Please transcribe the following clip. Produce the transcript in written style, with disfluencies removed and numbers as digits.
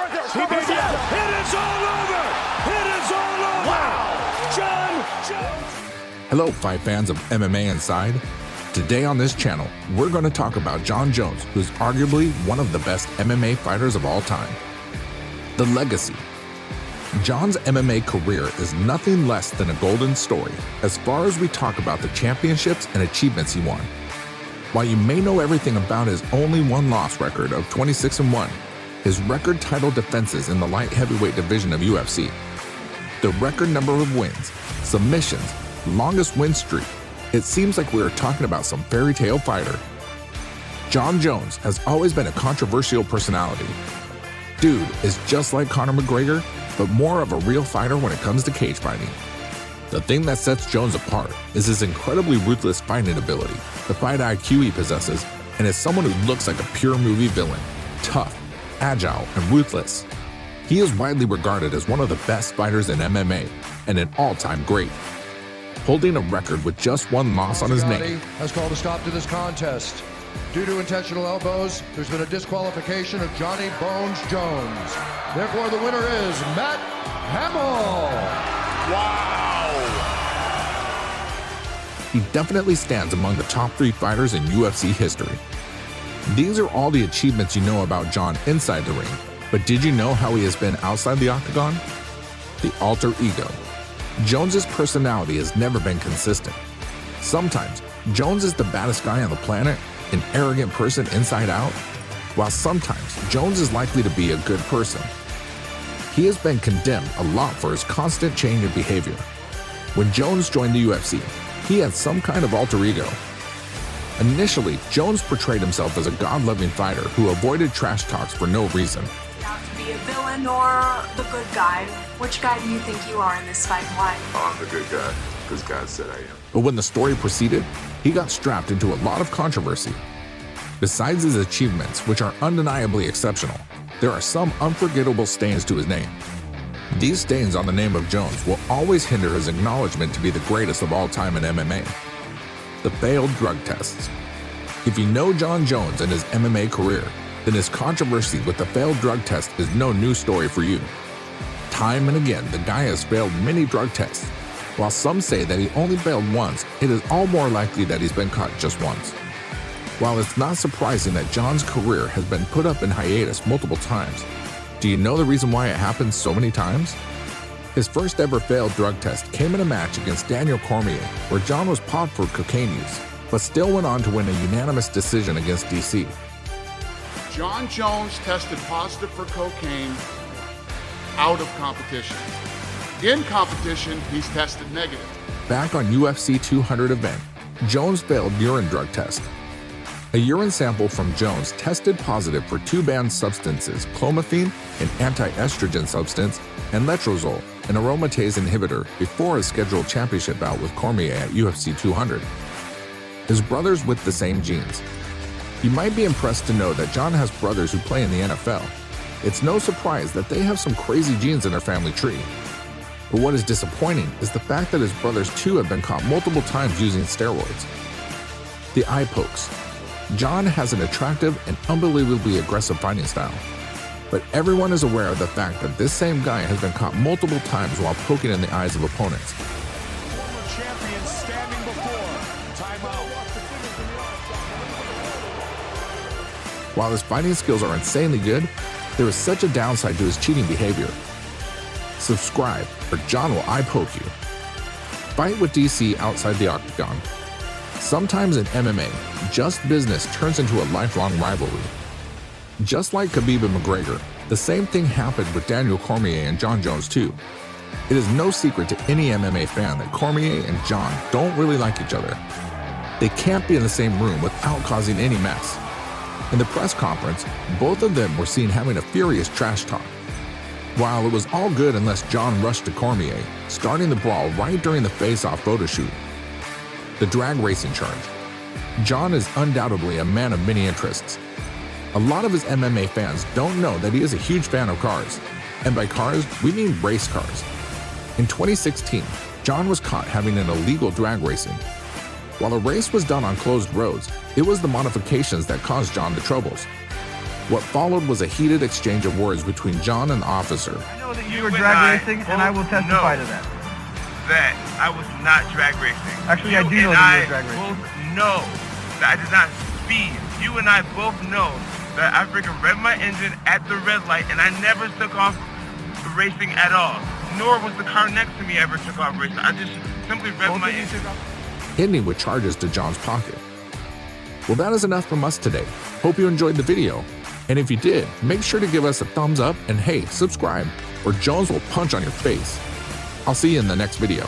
right there. It is all over. It is all over. Wow. Jon Jones. Hello, fight fans of MMA Inside. Today on this channel, we're going to talk about Jon Jones, who's arguably one of the best MMA fighters of all time. The legacy. Jon's MMA career is nothing less than a golden story as far as we talk about the championships and achievements he won. While you may know everything about his only one-loss record of 26-1, his record title defenses in the light heavyweight division of UFC, the record number of wins, submissions, longest win streak, it seems like we are talking about some fairy tale fighter. Jon Jones has always been a controversial personality. Dude is just like Conor McGregor, but more of a real fighter when it comes to cage fighting. The thing that sets Jones apart is his incredibly ruthless fighting ability, the fight IQ he possesses, and is someone who looks like a pure movie villain, tough, agile, and ruthless. He is widely regarded as one of the best fighters in MMA and an all-time great, holding a record with just one loss on his name. Has called a stop to this contest. Due to intentional elbows, there's been a disqualification of Johnny Bones Jones. Therefore, the winner is Matt Hamill. Wow. He definitely stands among the top 3 fighters in UFC history. These are all the achievements you know about Jon inside the ring, but did you know how he has been outside the octagon? The alter ego. Jones's personality has never been consistent. Sometimes, Jones is the baddest guy on the planet, an arrogant person inside out, while sometimes Jones is likely to be a good person. He has been condemned a lot for his constant change of behavior. When Jones joined the UFC, he had some kind of alter ego. Initially, Jones portrayed himself as a God-loving fighter who avoided trash talks for no reason. Now, to be a villain or the good guy, which guy do you think you are in this fight and why? Oh, I'm the good guy, because God said I am. But when the story proceeded, he got strapped into a lot of controversy. Besides his achievements, which are undeniably exceptional, there are some unforgettable stains to his name. These stains on the name of Jones will always hinder his acknowledgement to be the greatest of all time in MMA. The failed drug tests. If you know Jon Jones and his MMA career, then his controversy with the failed drug test is no new story for you. Time and again, the guy has failed many drug tests. While some say that he only failed once, it is all more likely that he's been caught just once. While it's not surprising that Jon's career has been put up in hiatus multiple times, do you know the reason why it happened so many times? His first ever failed drug test came in a match against Daniel Cormier, where Jon was popped for cocaine use, but still went on to win a unanimous decision against DC. Jon Jones tested positive for cocaine out of competition. In competition, he's tested negative. Back on UFC 200 event, Jones failed urine drug test. A urine sample from Jones tested positive for 2 banned substances, clomiphene, an anti-estrogen substance, and letrozole, an aromatase inhibitor, before his scheduled championship bout with Cormier at UFC 200. His brothers with the same genes. You might be impressed to know that Jon has brothers who play in the NFL. It's no surprise that they have some crazy genes in their family tree. But what is disappointing is the fact that his brothers too have been caught multiple times using steroids. The eye pokes. Jon has an attractive and unbelievably aggressive fighting style. But everyone is aware of the fact that this same guy has been caught multiple times while poking in the eyes of opponents. Former champion standing before. Timeout. While his fighting skills are insanely good, there is such a downside to his cheating behavior. Subscribe, or Jon will eye poke you. Fight with DC outside the octagon. Sometimes in MMA, just business turns into a lifelong rivalry. Just like Khabib and McGregor, the same thing happened with Daniel Cormier and Jon Jones too. It is no secret to any MMA fan that Cormier and Jon don't really like each other. They can't be in the same room without causing any mess. In the press conference, both of them were seen having a furious trash talk. While it was all good unless Jon rushed to Cormier, starting the brawl right during the face-off photo shoot. The drag racing charge. Jon is undoubtedly a man of many interests. A lot of his MMA fans don't know that he is a huge fan of cars. And by cars, we mean race cars. In 2016, Jon was caught having an illegal drag racing. While the race was done on closed roads, it was the modifications that caused Jon the troubles. What followed was a heated exchange of words between John and the officer. I know that you were drag racing, and I will testify to that. That I was not drag racing. Actually, I do know that you were drag racing. Both know that I did not speed. You and I both know that I freaking revved my engine at the red light, and I never took off racing at all. Nor was the car next to me ever took off racing. I just simply revved my engine. Hitting with charges to John's pocket. Well, that is enough from us today. Hope you enjoyed the video. And if you did, make sure to give us a thumbs up and hey, subscribe, or Jones will punch on your face. I'll see you in the next video.